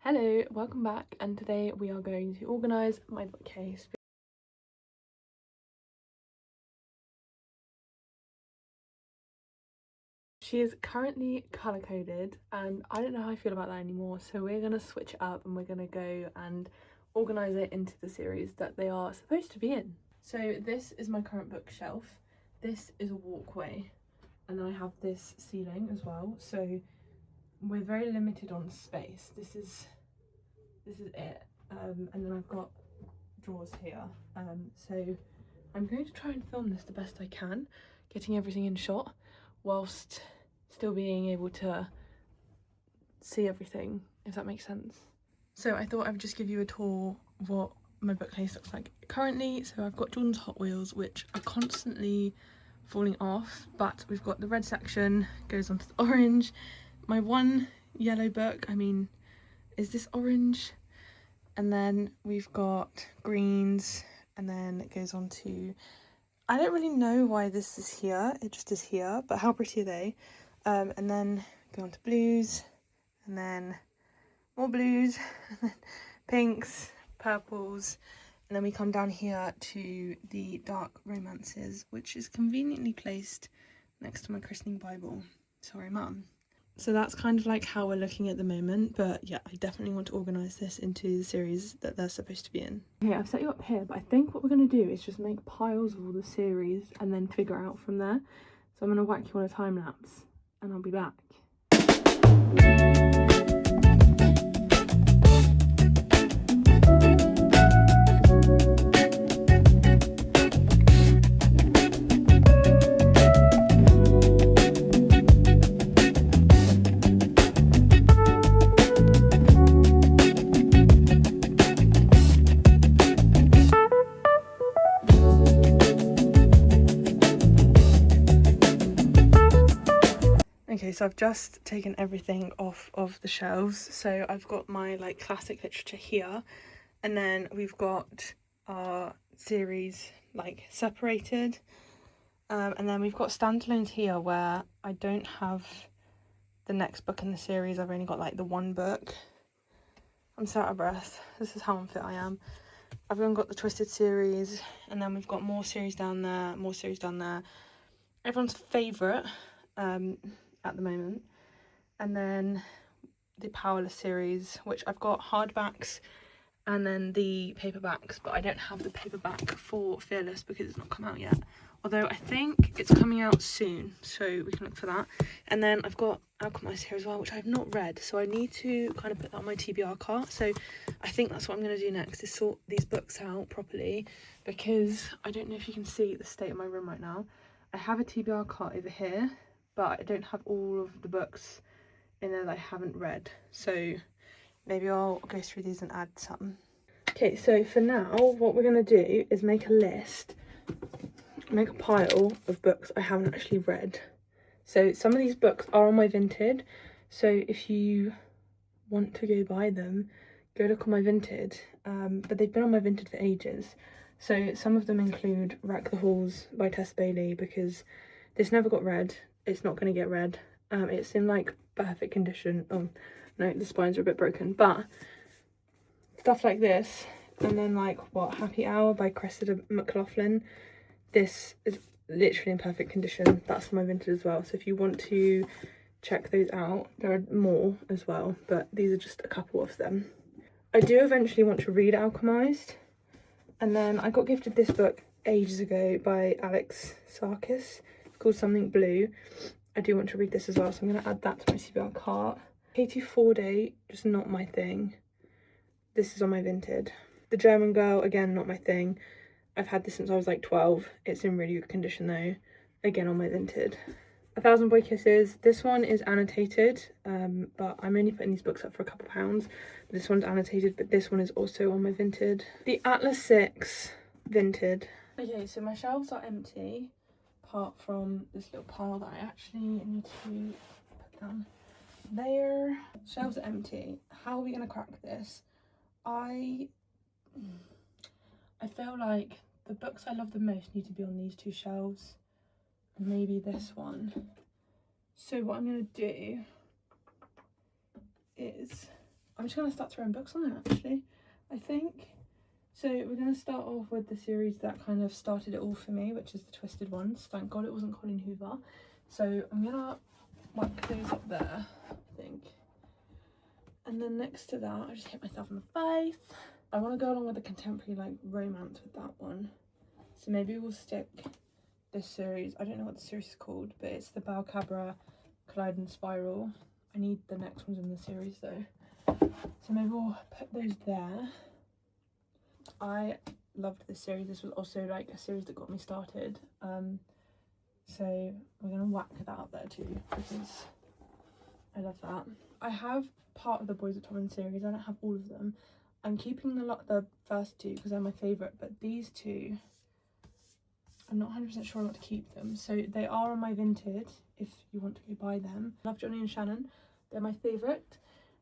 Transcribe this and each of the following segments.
Hello, welcome back, and today we are going to organise my bookcase. She is currently colour coded and I don't know how I feel about that anymore, so we're going to switch it up and we're going to go and organise it into the series that they are supposed to be in. So this is my current bookshelf, this is a walkway, and then I have this ceiling as well, so we're very limited on space. This is it, and then I've got drawers here, so I'm going to try and film this the best I can, getting everything in shot whilst still being able to see everything, if that makes sense. So I thought I would just give you a tour of what my bookcase looks like currently. So I've got Jordan's Hot Wheels, which are constantly falling off, but we've got the red section, goes on to the orange. My one yellow book, is this orange? And then we've got greens, and then it goes on to, I don't really know why this is here, it just is here, but how pretty are they? And then go on to blues, and then more blues, and then pinks, purples, and then we come down here to the dark romances, which is conveniently placed next to my christening Bible. Sorry, Mum. So that's kind of like how we're looking at the moment, but yeah, I definitely want to organise this into the series that they're supposed to be in. Okay, I've set you up here, but I think what we're going to do is just make piles of all the series and then figure out from there. So I'm going to whack you on a time lapse and I'll be back. Okay, so I've just taken everything off of the shelves. So I've got my like classic literature here, and then we've got our series like separated, and then we've got standalones here where I don't have the next book in the series. I've only got like the one book. I'm so out of breath. This is how unfit I am. I've even got the Twisted series, and then we've got more series down there, more series down there. Everyone's favourite at the moment, and then the Powerless series, which I've got hardbacks and then the paperbacks, but I don't have the paperback for Fearless because it's not come out yet, although I think it's coming out soon, so we can look for that. And then I've got Alchemist here as well, which I've not read, so I need to kind of put that on my TBR cart. So I think that's what I'm going to do next, is sort these books out properly, because I don't know if you can see the state of my room right now. I have a TBR cart over here, but I don't have all of the books in there that I haven't read, so maybe I'll go through these and add some. Okay, so for now what we're going to do is make a list, make a pile of books I haven't actually read. So some of these books are on my Vinted, so if you want to go buy them, go look on my Vinted, but they've been on my Vinted for ages. So some of them include Rack the Halls by Tess Bailey, because this never got read, it's not going to get read. It's in like perfect condition. Oh no, the spines are a bit broken, but stuff like this. And then like Happy Hour by Cressida McLaughlin, this is literally in perfect condition. That's my Vinted as well, so if you want to check those out, there are more as well, but these are just a couple of them. I do eventually want to read Alchemized, and then I got gifted this book ages ago by Alex Sarkis. It's called Something Blue. I do want to read this as well, so I'm going to add that to my CBR cart. Katie Forday, just not my thing. This is on my Vinted. The German Girl, again, not my thing. I've had this since I was like 12. It's in really good condition though. Again, on my Vinted. 1,000 Boy Kisses. This one is annotated, but I'm only putting these books up for a couple pounds. This one's annotated, but this one is also on my Vinted. The Atlas 6 Vinted. Okay, so my shelves are empty, apart from this little pile that I actually need to put down there. Shelves are empty. How are we gonna crack this? I feel like the books I love the most need to be on these two shelves, and maybe this one. So what I'm gonna do is I'm just going to start throwing books on it, actually, I think. So we're going to start off with the series that kind of started it all for me, which is the Twisted Ones. Thank God it wasn't Colin Hoover. So I'm going to whack those up there, I think. And then next to that, I just hit myself in the face. I want to go along with the contemporary, like, romance with that one. So maybe we'll stick this series. I don't know what the series is called, but it's the Balcabra Collide and Spiral. I need the next ones in the series, though. So maybe we'll put those there. I loved this series. This was also, like, a series that got me started. So we're going to whack that up there, too, because I love that. I have part of the Boys at Tobin series. I don't have all of them. I'm keeping the first two because they're my favourite, but these two, I'm not 100% sure not to keep them. So they are on my Vinted if you want to go buy them. I love Johnny and Shannon. They're my favourite.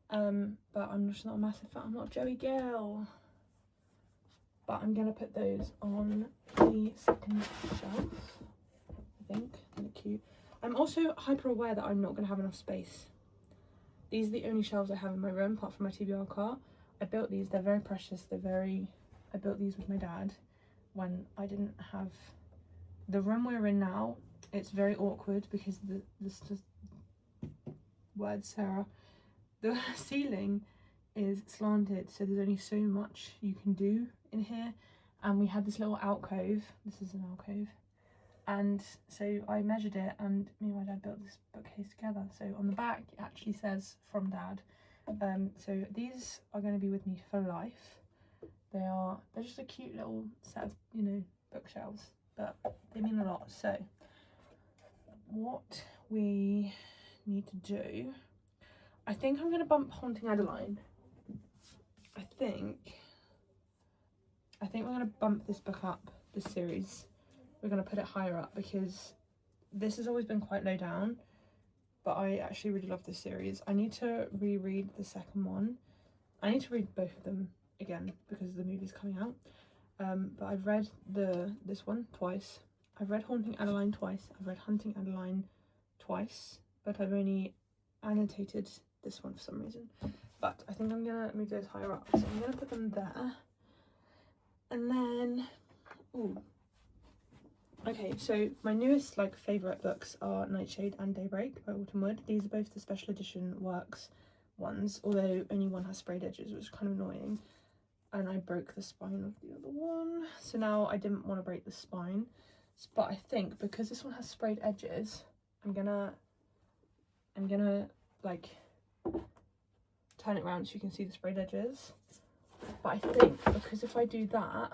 But I'm just not a massive fan. I'm not a Joey girl. But I'm going to put those on the second shelf, I think. They're cute. I'm also hyper aware that I'm not going to have enough space. These are the only shelves I have in my room, apart from my TBR cart. I built these. They're very precious. I built these with my dad when I didn't have... The room we're in now, it's very awkward because word Sarah. The ceiling is slanted, so there's only so much you can do in here. And we had this little alcove. This is an alcove. And so I measured it, and me and my dad built this bookcase together. So on the back, it actually says from Dad. So these are going to be with me for life. They're just a cute little set of, you know, bookshelves, but they mean a lot. So what we need to do, I think I'm going to bump Haunting Adeline. I think we're going to bump this book up, this series. We're going to put it higher up because this has always been quite low down, but I actually really love this series. I need to reread the second one. I need to read both of them again because the movie's coming out. But I've read this one twice. I've read Haunting Adeline twice. I've read Hunting Adeline twice, but I've only annotated this one for some reason. But I think I'm going to move those higher up. So I'm going to put them there. And then, ooh. Okay, so my newest, like, favourite books are Nightshade and Daybreak by Autumn Wood. These are both the special edition works ones, although only one has sprayed edges, which is kind of annoying. And I broke the spine of the other one. So now I didn't want to break the spine. But I think because this one has sprayed edges, I'm gonna like turn it around so you can see the sprayed edges. But I think because if I do that,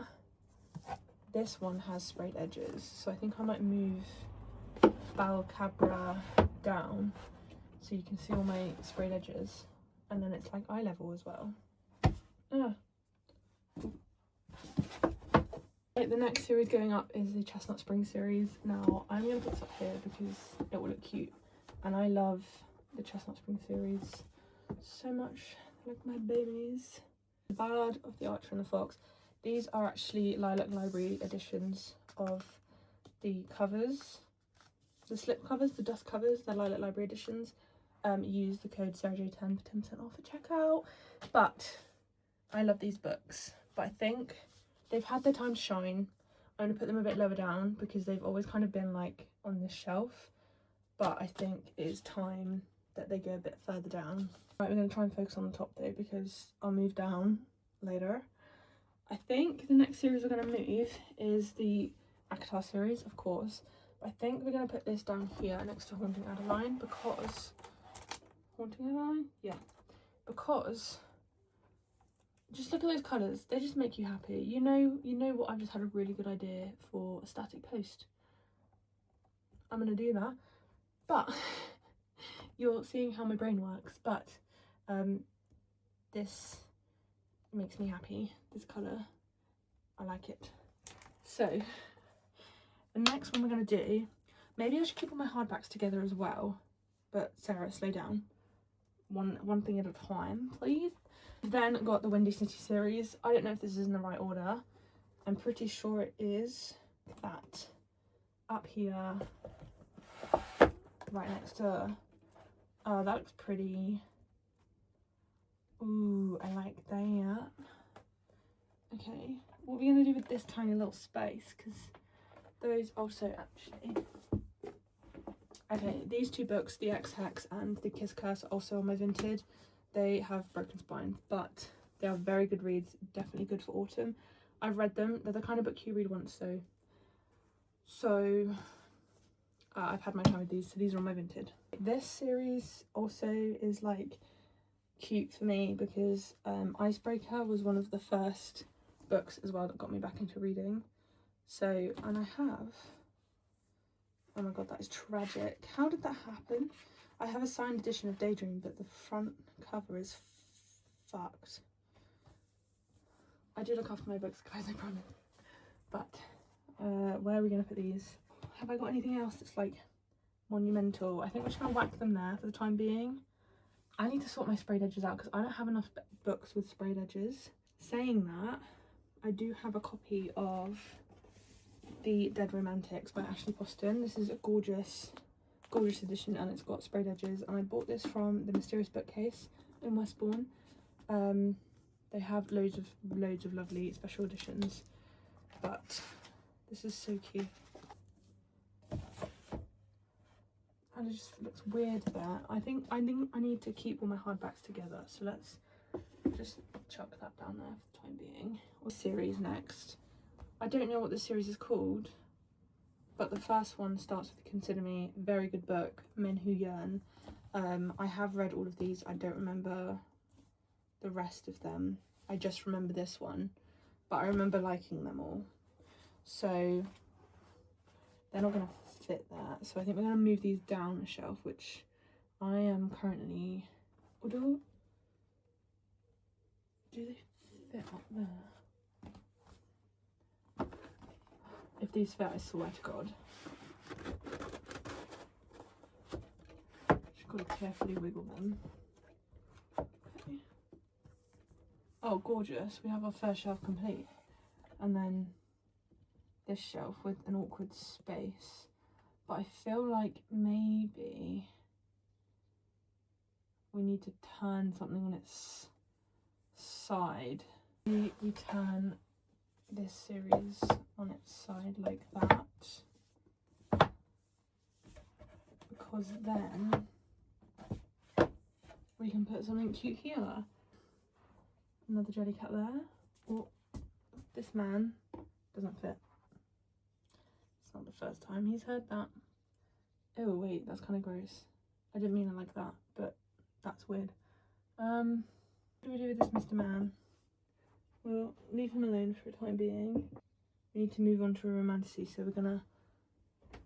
this one has sprayed edges, so I think I might move Balcabra down so you can see all my sprayed edges, and then it's like eye level as well. Right, the next series going up is the Chestnut Spring series. Now I'm going to put this up here because it will look cute, and I love the Chestnut Spring series so much. They're like my babies. The Ballad of the Archer and the Fox. These are actually Lilac Library editions of the covers, the slip covers, the dust covers. They're Lilac Library editions. Use the code SarahJ10 for 10% off at checkout. But I love these books, but I think they've had their time to shine. I'm going to put them a bit lower down because they've always kind of been like on this shelf, but I think it is time that they go a bit further down. Right, we're going to try and focus on the top though because I'll move down later. I think the next series we're going to move is the ACOTAR series, of course. But I think we're going to put this down here next to Haunting Adeline because... Haunting Adeline? Yeah. Because... just look at those colours. They just make you happy. You know what? I've just had a really good idea for a static post. I'm going to do that. But you're seeing how my brain works. But this makes me happy. This colour. I like it. So the next one we're going to do, maybe I should keep all my hardbacks together as well. But Sarah, slow down. One thing at a time, please. Then got the Windy City series. I don't know if this is in the right order. I'm pretty sure it is. That up here, right next to... oh, that looks pretty. Ooh, I like that. Okay, what are we gonna do with this tiny little space? Because those also actually... Okay, these two books, The Ex-Hex and The Kiss Curse, are also on my Vinted. They have broken spines, but they are very good reads, definitely good for autumn. I've read them. They're the kind of book you read once, so I've had my time with these, so these are on my Vinted. This series also is like cute for me because Icebreaker was one of the first books as well that got me back into reading. So, and I have... Oh my god, that is tragic. How did that happen? I have a signed edition of Daydream, but the front cover is fucked. I do look after my books, guys, I promise. But where are we going to put these? Have I got anything else that's like monumental? I think we're just going to whack them there for the time being. I need to sort my sprayed edges out because I don't have enough books with sprayed edges. Saying that, I do have a copy of The Dead Romantics by Ashley Poston. This is a gorgeous edition and it's got sprayed edges, and I bought this from the Mysterious Bookcase in Westbourne. They have loads of lovely special editions, but this is so cute. And it just looks weird there. I think I need to keep all my hardbacks together, so let's just chuck that down there for the time being. What series next? I don't know what this series is called, but the first one starts with Consider Me. Very good book, Men Who Yearn. I have read all of these. I don't remember the rest of them. I just remember this one, but I remember liking them all. So they're not going to fit there. So I think we're going to move these down a shelf, which I am currently... Do they fit up there? If these fit, I swear to God. Just got to carefully wiggle them. Okay. Oh, gorgeous. We have our first shelf complete. And then this shelf with an awkward space. But I feel like maybe we need to turn something on its side. We turn this series on its side like that, because then we can put something cute here. Another jelly cat there. Oh, this man doesn't fit. It's not the first time he's heard that. Oh wait, that's kind of gross. I didn't mean it like that, but that's weird. What do we do with this Mr. Man? We'll leave him alone for the time being. We need to move on to a romantasy, so we're gonna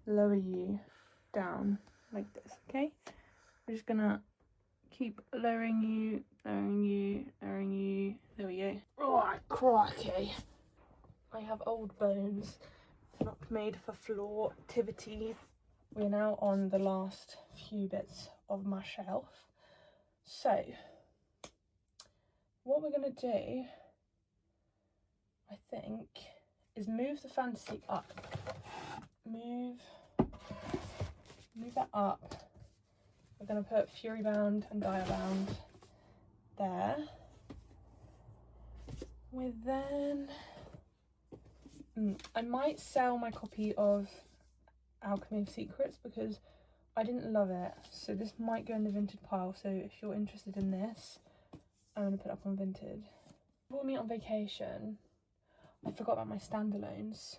lower you down like this, okay? We're just gonna keep lowering you. There we go. Oh, crikey. I have old bones, not made for floor activities. We're now on the last few bits of my shelf. So, what we're gonna do, I think, is move the fantasy up. Move that up. We're going to put Fury Bound and Gaia Bound there. I might sell my copy of Alchemy of Secrets because I didn't love it. So this might go in the Vinted pile. So if you're interested in this, I'm going to put it up on Vinted. Before me on vacation, I forgot about my standalones.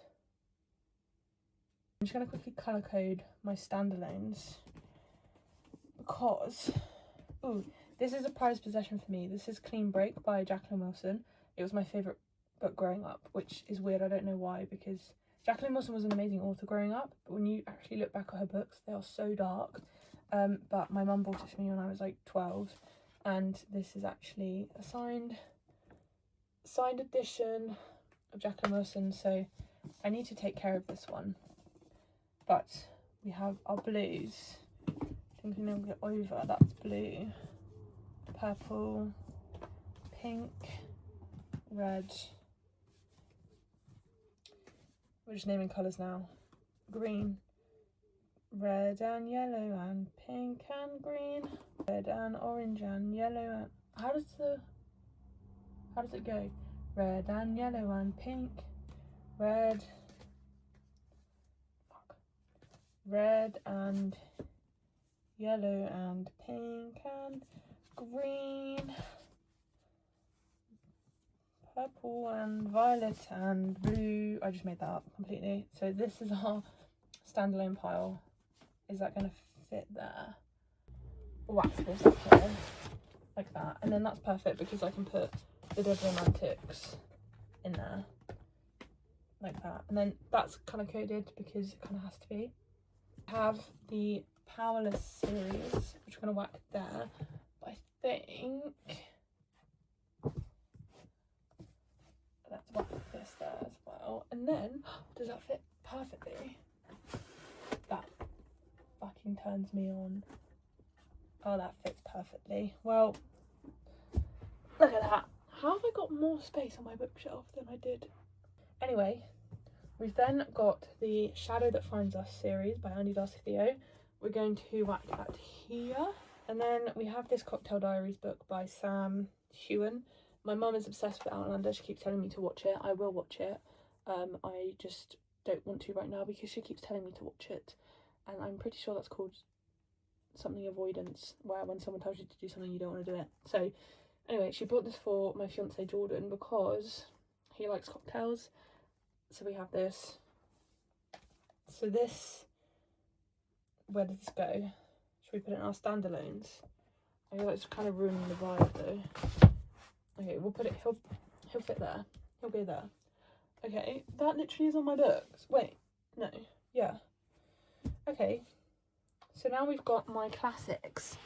I'm just going to quickly colour code my standalones because, this is a prized possession for me. This is Clean Break by Jacqueline Wilson. It was my favourite book growing up, which is weird. I don't know why, because Jacqueline Wilson was an amazing author growing up, but when you actually look back at her books, they are so dark. But my mum bought it for me when I was like 12, and this is actually a signed edition of Jacqueline Wilson, so I need to take care of this one. But we have our blues. I think we now get over. That's blue, purple, pink, red. We're just naming colours now. Green, red and yellow and pink and green, red and orange and yellow and how does it go? Red and yellow and pink. Red and yellow and pink and green, purple and violet and blue. I just made that up completely. So this is our standalone pile. Is that going to fit there? Wax this up here like that, and then that's perfect because I can put the Dead Romantics in there like that, and then that's colour coded because it kind of has to be. I have the Powerless series which I'm going to whack there, but I think let's whack this there as well, and then does that fit perfectly? That fucking turns me on. Oh, that fits perfectly. Well, look at that. How have I got more space on my bookshelf than I did? Anyway, we've then got the Shadow That Finds Us series by Andy Darcy Theo. We're going to whack that here. And then we have this Cocktail Diaries book by Sam Hewen. My mum is obsessed with Outlander. She keeps telling me to watch it. I will watch it. I just don't want to right now because she keeps telling me to watch it. And I'm pretty sure that's called something avoidance, where when someone tells you to do something you don't want to do it. So anyway, she bought this for my fiance Jordan because he likes cocktails. So we have this. So this, where does this go? Should we put it in our standalones? I feel like it's kind of ruining the vibe though. Okay, we'll put it, he'll fit there. He'll go there. Okay, that literally is on my books. Wait, no, yeah. Okay. So now we've got my classics.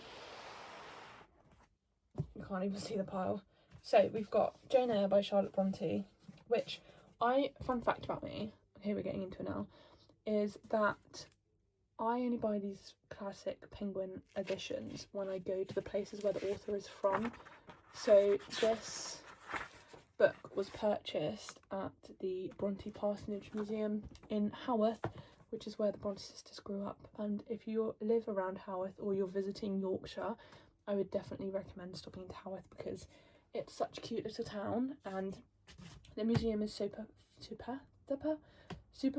You can't even see the pile. So we've got Jane Eyre by Charlotte Bronte, which fun fact about me, here we're getting into it now, is that I only buy these classic Penguin editions when I go to the places where the author is from. So this book was purchased at the Bronte Parsonage Museum in Haworth, which is where the Bronte sisters grew up. And if you live around Haworth or you're visiting Yorkshire, I would definitely recommend stopping into Haworth because it's such a cute little town and the museum is super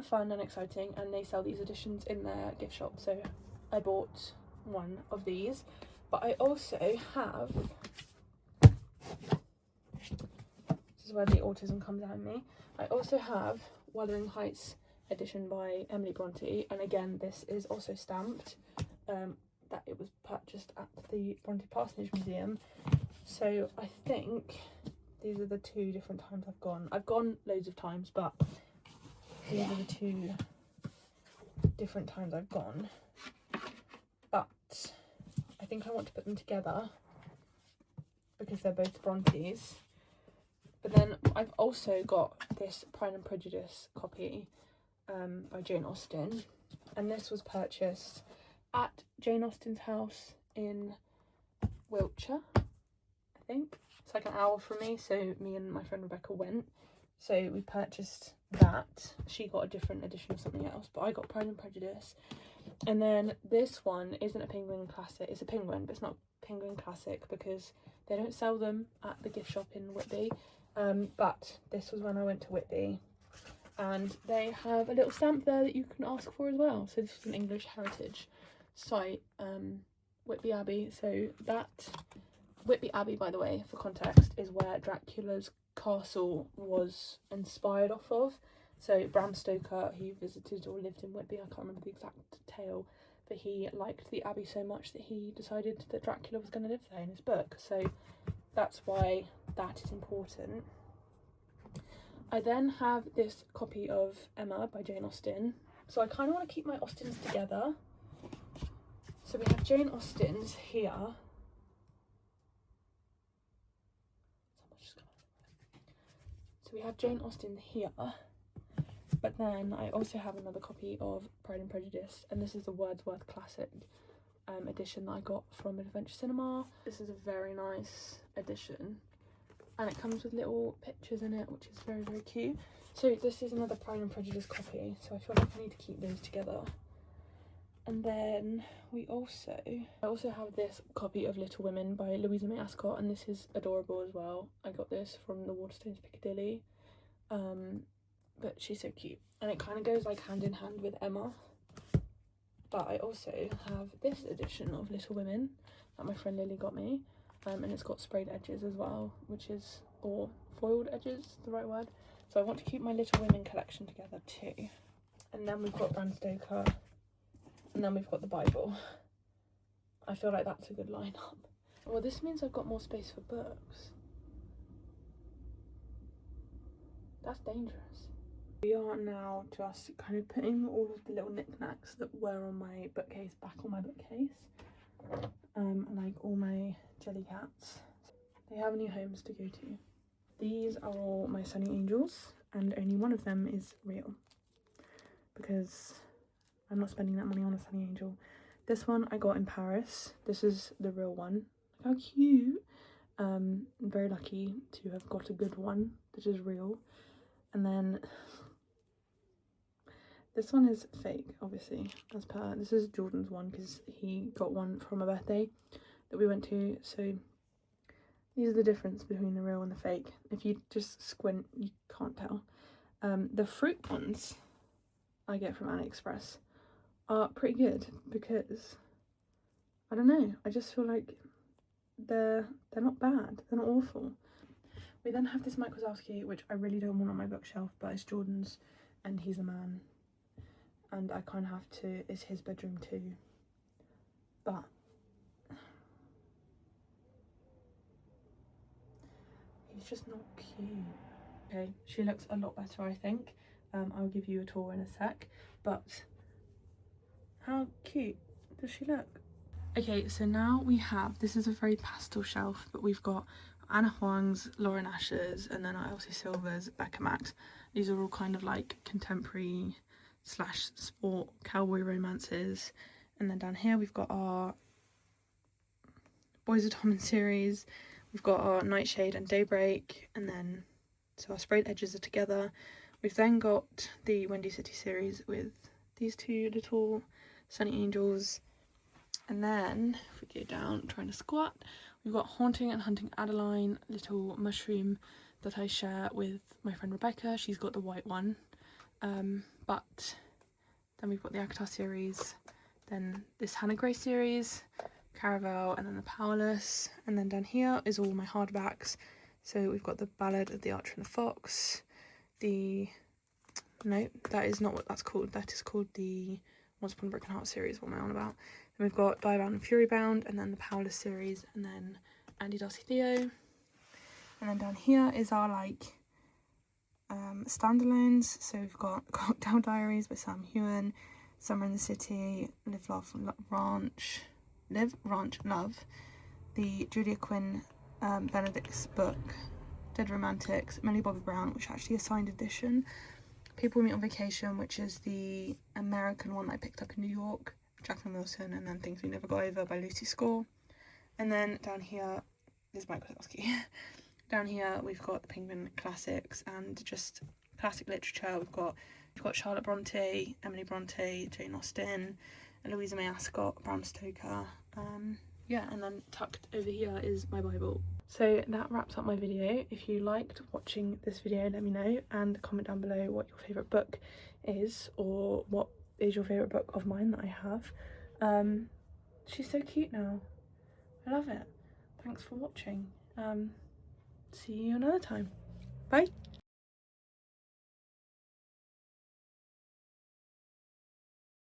fun and exciting, and they sell these editions in their gift shop. So I bought one of these, but I also have, this is where the autism comes out in me, I also have Wuthering Heights edition by Emily Bronte, and again this is also stamped that it was purchased at the Bronte Parsonage Museum. So I think these are the two different times I've gone loads of times, but these are the two different times I've gone. But I think I want to put them together because they're both Brontes. But then I've also got this Pride and Prejudice copy by Jane Austen, and this was purchased at Jane Austen's house in Wiltshire, I think. It's like an hour from me, so me and my friend Rebecca went. So we purchased that. She got a different edition of something else, but I got Pride and Prejudice. And then this one isn't a Penguin classic. It's a Penguin, but it's not a Penguin classic because they don't sell them at the gift shop in Whitby. But this was when I went to Whitby, and they have a little stamp there that you can ask for as well. So this was an English heritage site, Whitby Abbey. So that Whitby Abbey, by the way, for context, is where Dracula's castle was inspired off of. So Bram Stoker, he visited or lived in Whitby, I can't remember the exact tale, but he liked the abbey so much that he decided that Dracula was going to live there in his book. So that's why that is important. I then have this copy of Emma by Jane Austen. So I kind of want to keep my Austens together. So we have Jane Austen's here. So we have Jane Austen here. But then I also have another copy of Pride and Prejudice, and this is the Wordsworth Classic edition that I got from Adventure Cinema. This is a very nice edition, and it comes with little pictures in it, which is very, very cute. So this is another Pride and Prejudice copy, so I feel like I need to keep those together. And then I also have this copy of Little Women by Louisa May Ascot, and this is adorable as well. I got this from the Waterstones Piccadilly, but she's so cute, and it kind of goes like hand in hand with Emma. But I also have this edition of Little Women that my friend Lily got me, and it's got sprayed edges as well, or foiled edges, the right word. So I want to keep my Little Women collection together too. And then we've got Bram Stoker, and then we've got the Bible. I feel like that's a good lineup. Well, this means I've got more space for books. That's dangerous. We are now just kind of putting all of the little knickknacks that were on my bookcase back on my bookcase. Like all my jelly cats. They have new homes to go to. These are all my Sunny Angels, and only one of them is real, because I'm not spending that money on a Sunny Angel. This one I got in Paris. This is the real one. Look how cute. I'm very lucky to have got a good one that is real. And then this one is fake, obviously, as per. This is Jordan's one because he got one from a birthday that we went to. So these are the difference between the real and the fake. If you just squint, you can't tell. The fruit ones I get from AliExpress are pretty good because, I don't know, I just feel like they're not bad, they're not awful. We then have this Mike Wazowski, which I really don't want on my bookshelf, but it's Jordan's and he's a man, and I kind of have to. It's his bedroom too, but he's just not cute. Okay, she looks a lot better, I think. I'll give you a tour in a sec, but how cute does she look? Okay, so now we have, this is a very pastel shelf, but we've got Anna Huang's, Lauren Asher's, and then Elsie Silver's, Becca Max. These are all kind of like contemporary / sport cowboy romances. And then down here we've got our Boys of Tom series, we've got our Nightshade and Daybreak, and then so our sprayed edges are together. We've then got the Windy City series with these two little Sunny Angels. And then if we go down trying to squat, we've got Haunting and Hunting Adeline, little mushroom that I share with my friend Rebecca. She's got the white one. But then we've got the Akatar series, then this Hannah Gray series, Caravel, and then the Powerless. And then down here is all my hardbacks. So we've got the Ballad of the Archer and the Fox, no, that is not what that's called. That is called the Once Upon a Broken Heart series. What am I on about? Then we've got Diebound and Furybound, and then the Powerless series, and then Andy Darcy Theo. And then down here is our like standalones. So we've got Cocktail Diaries by Sam Hewen, Summer in the City, Live, Laugh, Ranch, Love, the Julia Quinn Benedict's book, Dead Romantics, Millie Bobby Brown, which is actually a signed edition, People We Meet on Vacation, which is the American one that I picked up in New York, Jacqueline Wilson, and then Things We Never Got Over by Lucy Score. And then down here is Mike Wazowski. Down here we've got the Penguin Classics and just classic literature. We've got Charlotte Bronte, Emily Bronte, Jane Austen, Louisa May Ascot, Bram Stoker. Yeah, and then tucked over here is my Bible. So that wraps up my video. If you liked watching this video, let me know, and comment down below what your favourite book is, or what is your favourite book of mine that I have. She's so cute now. I love it. Thanks for watching. See you another time. Bye.